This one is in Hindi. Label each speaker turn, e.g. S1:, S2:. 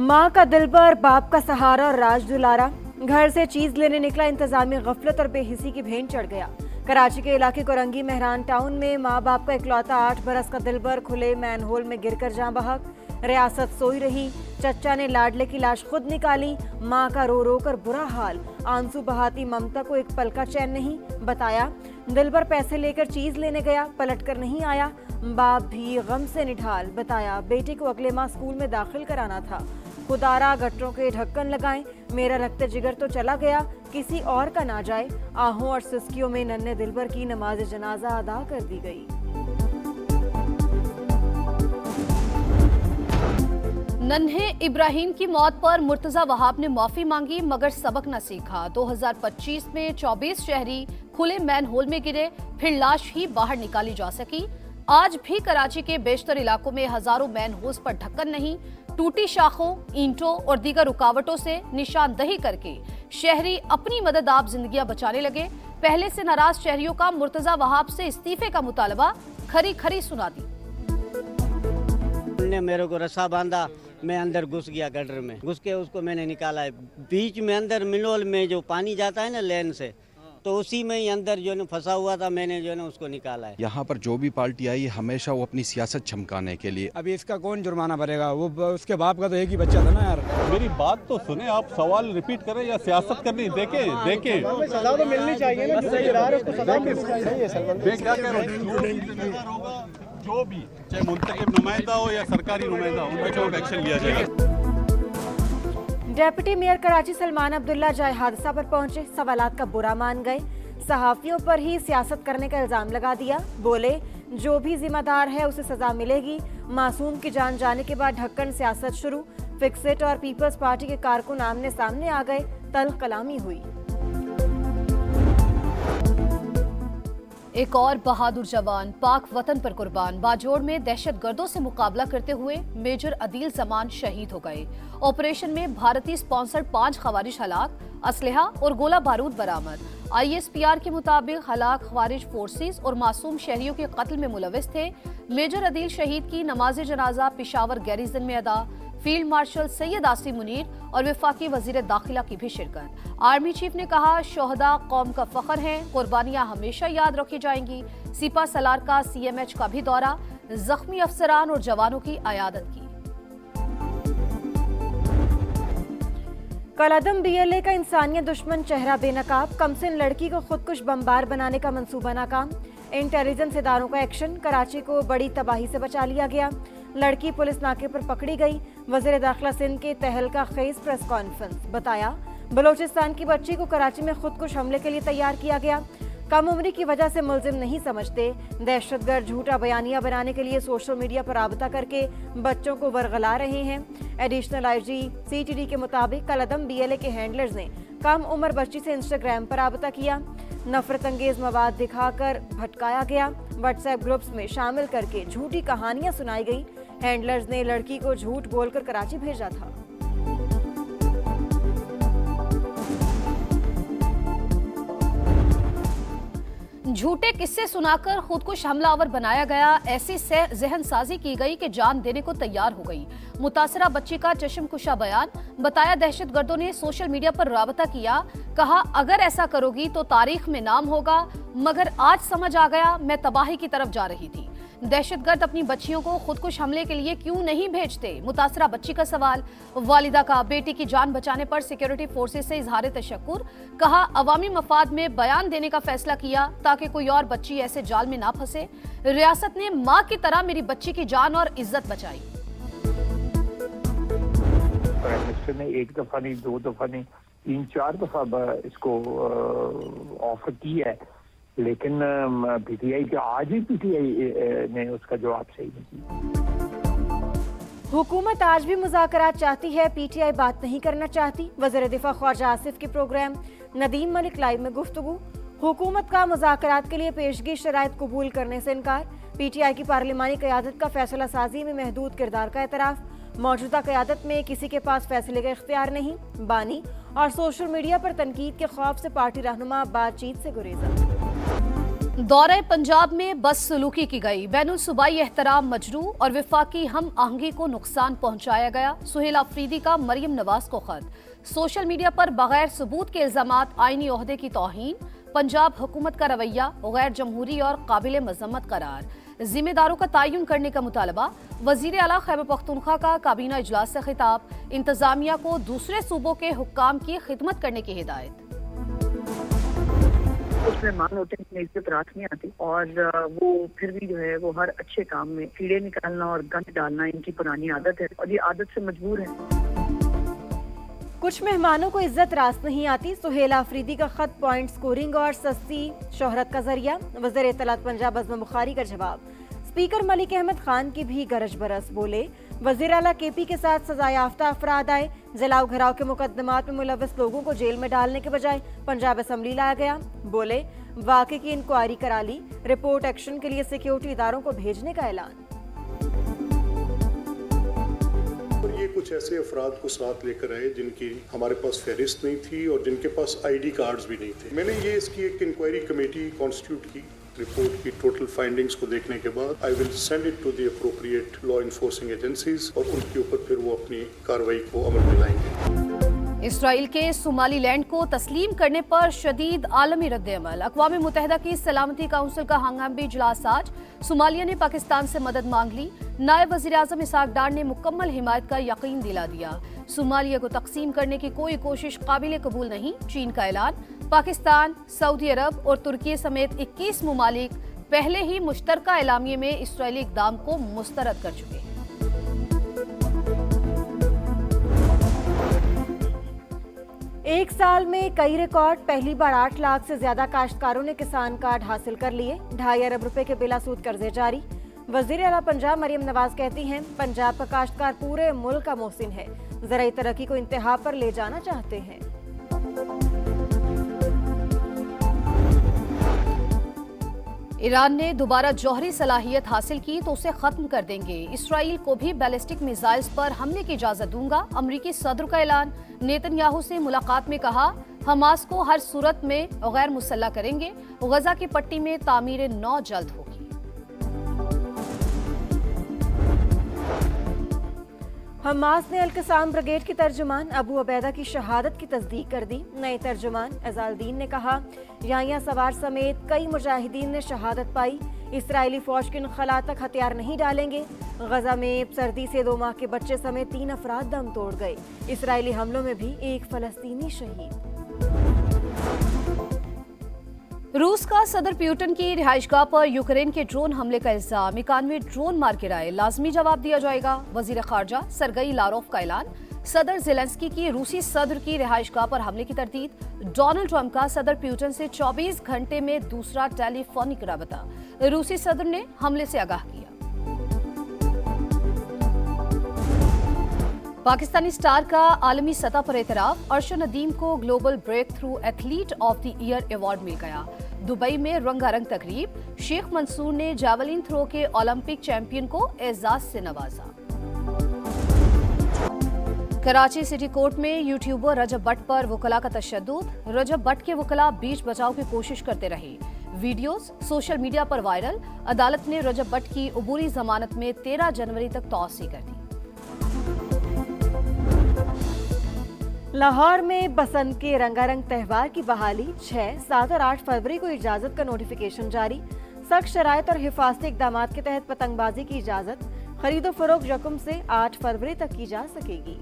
S1: माँ का दिलबर, बाप का सहारा और राज दुलारा। घर से चीज लेने निकला इंतजामी गफलत और बेहिसी की भेंट चढ़ गया। कराची के इलाके कोरंगी मेहरान टाउन में माँ बाप का इकलौता 8 बरस का दिलबर खुले मैनहोल में गिरकर जाँ बहक। रियासत सोई रही, चच्चा ने लाडले की लाश खुद निकाली। माँ का रो रो कर बुरा हाल, आंसू बहाती ममता को एक पल का चैन नहीं। बताया दिलबर पैसे लेकर चीज लेने गया, पलट कर नहीं आया। बाप भी गम से निढाल। बताया बेटे को अगले माह स्कूल में दाखिल कराना था। खुदारा गटरों के ढक्कन लगाएं, मेरा रक्त जिगर तो चला गया, किसी और का ना जाए। आहों और सिसकियों में नन्हे दिलबर की नमाज जनाजा अदा कर दी गई।
S2: नन्हे इब्राहिम की मौत पर मुर्तजा वहाब ने माफी मांगी, मगर सबक न सीखा। 2025 में 24 शहरी खुले मैनहोल में गिरे, फिर लाश ही बाहर निकाली जा सकी। आज भी कराची के बेशतर इलाकों में हजारों मैनहोल्स पर ढक्कन नहीं। टूटी शाखों, ईंटों और दीगर रुकावटों से निशानदही करके शहरी अपनी मदद आप जिंदगियां बचाने लगे। पहले से नाराज शहरियों का मुर्तजा वहाब से इस्तीफे का मुतालबा खरी खरी सुना दी।
S3: उन्होंने मेरे को रस्सा बांधा, मैं अंदर घुस गया, गटर में घुस के उसको मैंने निकाला है। बीच में अंदर मिनोल में जो पानी जाता है ना लेन से, तो उसी में ही अंदर जो है फंसा हुआ था, मैंने जो है उसको निकाला है।
S4: यहाँ पर जो भी पार्टी आई हमेशा वो अपनी सियासत चमकाने के लिए।
S5: अभी इसका कौन जुर्माना भरेगा? वो उसके बाप का तो एक ही बच्चा था ना यार।
S6: मेरी बात तो सुने, आप सवाल रिपीट करें या सियासत करनी? देखें
S5: सजा तो मिलनी चाहिए ना, जो सजा है उसको सजा मिलनी चाहिए।
S6: मैं क्या कह रहा हूँ, जो भी चाहे मुंतखब नुमाइंदा हो या सरकारी नुमाइंदा हो, उन पर एक्शन लिया जाएगा।
S1: डेप्यूटी मेयर कराची सलमान अब्दुल्ला जाए हादसा पर पहुंचे, सवालात का बुरा मान गए। सहाफियों पर ही सियासत करने का इल्जाम लगा दिया। बोले जो भी जिम्मेदार है उसे सजा मिलेगी। मासूम की जान जाने के बाद ढक्कन सियासत शुरू। फिक्सेट और पीपल्स पार्टी के कारकुन आमने सामने आ गए, तल्ख कलामी हुई।
S2: एक और बहादुर जवान पाक वतन पर कुर्बान। बाजोड़ में दहशतगर्दों से मुकाबला करते हुए मेजर अदील जमान शहीद हो गए। ऑपरेशन में भारतीय स्पॉन्सर्ड 5 खवारिज हलाक, असलहा और गोला बारूद बरामद। ISPR के मुताबिक हलाक खवारिज फोर्सेस और मासूम शहरियों के कत्ल में मुलविस थे। मेजर अदील शहीद की नमाज जनाजा पिशावर गैरिजन में अदा। फील्ड मार्शल सैयद आसिम मुनीर और वफाकी वजीर दाखिला की भी शिरकत। आर्मी चीफ ने कहा शोहदा कौम का फख्र हैं, कुर्बानियां हमेशा याद रखी जाएंगी। सिपा सलार का CMH का भी दौरा, जख्मी अफसरान और जवानों की अयादत की।
S1: कलअदम BLA का इंसानियत दुश्मन चेहरा बेनकाब। कमसिन लड़की को खुदकुश बमबार बनाने का मंसूबा नाकाम। इंटेलिजेंस इदारों का एक्शन, कराची को बड़ी तबाही से बचा लिया गया। लड़की पुलिस नाके पर पकड़ी गई। वज़ीर दाखिला सिंध के तहलका खेज प्रेस कॉन्फ्रेंस। बताया बलोचिस्तान की बच्ची को कराची में खुदकुश हमले के लिए तैयार किया गया। कम उम्री की वजह से मुलजिम नहीं समझते। दहशतगर्द झूठा बयानिया बनाने के लिए सोशल मीडिया पर राबता करके बच्चों को वरगला रहे हैं। एडिशनल IG CTD के मुताबिक कलअदम BLA के हैंडलर्स ने कम उम्र बच्ची से इंस्टाग्राम पर राबता किया। नफरत अंगेज मवाद दिखाकर भटकाया गया। व्हाट्सएप ग्रुप्स में शामिल करके झूठी कहानियां सुनाई गई। हैंडलर्स ने लड़की को झूठ बोलकर कराची भेजा था।
S2: झूठे किस्से सुनाकर खुदकुश हमलावर बनाया गया। ऐसी जहन साजी की गई कि जान देने को तैयार हो गई। मुतासरा बच्ची का चश्मकुशा बयान। बताया दहशतगर्दों ने सोशल मीडिया पर राबता किया, कहा अगर ऐसा करोगी तो तारीख में नाम होगा, मगर आज समझ आ गया मैं तबाही की तरफ जा रही थी। दहशतगर्द अपनी बच्चियों को खुदकुश हमले के लिए क्यों नहीं भेजते? मुतासरा बच्ची का सवाल। वालिदा का बेटी की जान बचाने पर सिक्योरिटी फोर्सेस से इजहार तशक्कुर। कहा अवामी मफाद में बयान देने का फैसला किया ताकि कोई और बच्ची ऐसे जाल में ना फंसे। रियासत ने माँ की तरह मेरी बच्ची की जान और इज्जत बचाई।
S7: प्राइम मिनिस्टर ने 1 दफा नहीं, 2 दफा नहीं, 3-4 दफा इसको ऑफर की है, लेकिन PTI के आज ही PTI ने उसका जवाब सही नहीं दिया।
S1: हुकूमत आज भी मुज़ाकरात चाहती है, PTI बात नहीं करना चाहती। वज़ीर दिफा ख्वाजा आसिफ के प्रोग्राम नदीम मलिक लाइव में गुफ्तगू। हुकूमत का मुज़ाकरात के लिए पेशगी शराइत कबूल करने से इनकार। PTI की पार्लिमानी क़यादत का फैसला साजी में महदूद किरदार का एतराफ़। मौजूदा क़यादत में किसी के पास फैसले का इख्तियार नहीं। बानी और सोशल मीडिया पर तनकीद के खौफ से पार्टी रहनुमा बातचीत से गुरेजा।
S2: दौरे पंजाब में बदसलूकी की गई, बैनुल सूबाई एहतराम मजरू और विफाकी हम आहंगी को नुकसान पहुंचाया गया। सुहेल अफरीदी का मरियम नवाज को खत, सोशल मीडिया पर बगैर सबूत के इल्जामात, आईनी ओहदे की तौहीन, पंजाब हुकूमत का रवैया गैर जमहूरी और काबिल मजम्मत करार, जिम्मेदारों का तयन करने का मुतालबा, वजीर आला खैबर पख्तूनख्वा का काबीना इजलास से खिताब, इंतजामिया को दूसरे सूबों के हुक्काम की खिदमत करने की हिदायत।
S8: कुछ मेहमान होते हैं, इज्जत रात नहीं आती और वो फिर भी जो है वो हर अच्छे काम में कीड़े निकालना और गंद डालना इनकी पुरानी आदत है और ये आदत से मजबूर है।
S1: कुछ मेहमानों को इज्जत रास नहीं आती, सुहेल अफरीदी का खत पॉइंट स्कोरिंग और सस्ती शोहरत का जरिया, वज़ीर इत्तलात पंजाब अज़म बुखारी का जवाब। स्पीकर मलिक अहमद खान की भी गरज बरस, बोले वज़ीर आला केपी के साथ सजा याफ्ता अफराद आए, जलाओ घराव के मुकदमात में मुलव्वस लोगों को जेल में डालने के बजाय पंजाब असम्बली लाया गया। बोले वाक़े की इंक्वायरी करा ली, रिपोर्ट एक्शन के लिए सिक्योरिटी इदारों को भेजने का ऐलान।
S9: और ये कुछ ऐसे अफराद को साथ लेकर आए जिनकी हमारे पास फहरिस्त नहीं थी और जिनके पास ID कार्ड्स भी नहीं थे। मैंने ये इसकी एक इंक्वायरी कमेटी कॉन्स्टिट्यूट की, रिपोर्ट की टोटल फाइंडिंग्स को देखने के बाद I will send it to the appropriate law enforcing agencies और उनके ऊपर फिर वो अपनी कार्रवाई को अमल में लाएंगे।
S2: इसराइल के सोमालीलैंड को तस्लीम करने पर शदीद आलमी रद्द-ए-अमल, अक़वाम मुत्तहिदा की सलामती काउंसिल का हंगामी इजलास आज, सोमालिया ने पाकिस्तान से मदद मांग ली, नायब वज़ीर आज़म इसहाक डार ने मुकम्मल हिमायत का यकीन दिला दिया। सोमालिया को तकसीम करने की कोई कोशिश काबिल कबूल नहीं, चीन का ऐलान। पाकिस्तान, सऊदी अरब और तुर्की समेत 21 ममालिक पहले ही मुश्तरका एलामिये में इसराइली इक़दाम को मुस्तरद कर चुके हैं।
S1: एक साल में कई रिकॉर्ड, पहली बार 8 लाख से ज्यादा काश्तकारों ने किसान कार्ड हासिल कर लिए, 2.5 अरब रुपए के बिलासूद कर्जे जारी। वजीर आला पंजाब मरियम नवाज कहती हैं पंजाब का काश्तकार पूरे मुल्क का मोहसिन है, ज़राई तरक्की को इंतहा पर ले जाना चाहते हैं।
S2: ईरान ने दोबारा जौहरी सलाहियत हासिल की तो उसे खत्म कर देंगे, इसराइल को भी बैलिस्टिक मिसाइल्स पर हमले की इजाजत दूंगा, अमरीकी सदर का ऐलान। नेतन्याहू से मुलाकात में कहा हमास को हर सूरत में गैर मुसल्लह करेंगे, गजा की पट्टी में तामीर 9 जल्द होगी।
S1: हमास ने अल-कसाम ब्रिगेड की तर्जुमान अबू अबैदा की शहादत की तस्दीक कर दी। नए तर्जुमान एजाजुद्दीन ने कहा याहिया सवार समेत कई मुजाहिदीन ने शहादत पाई, इसराइली फौज के इनखला तक हथियार नहीं डालेंगे। गजा में सर्दी से 2 माह के बच्चे समेत 3 अफराद दम तोड़ गए, इसराइली हमलों में भी 1 फलस्तीनी शहीद।
S2: रूस का सदर प्यूटन की रिहाइशगाह पर यूक्रेन के ड्रोन हमले का इल्जाम, 91 ड्रोन मार गिराए, लाजमी जवाब दिया जाएगा। वजीर खारजा सरगई लारोफ का ऐलान। सदर ज़ेलेंस्की की रूसी सदर की रिहाइशगाह पर हमले की तरदीद। डोनाल्ड ट्रंप का सदर प्यूटन से 24 घंटे में दूसरा टेलीफोनिक राबता, रूसी सदर ने हमले से आगाह किया। पाकिस्तानी स्टार का आलमी सतह पर एतराफ, अर्शद नदीम को global breakthrough athlete of the year award मिल गया। दुबई में रंगारंग तकरीब, शेख मंसूर ने जावलिन थ्रो के ओलंपिक चैंपियन को एजाज से नवाजा। कराची सिटी कोर्ट में यूट्यूबर रजब भट्ट पर वकला का तशद्दुद, रजब भट्ट के वकला बीच बचाव की कोशिश करते रहे, वीडियोस सोशल मीडिया पर वायरल। अदालत ने रजब भट्ट की अबूरी जमानत में 13 जनवरी तक तौसी कर दी।
S1: लाहौर में बसंत के रंगारंग त्यौहार की बहाली, 6, 7 और 8 फरवरी को इजाजत का नोटिफिकेशन जारी। सख्त शराइत और हिफाजती इक़दामात के तहत पतंगबाजी की इजाजत, खरीदो फरोख्त यकम से 8 फरवरी तक की जा सकेगी।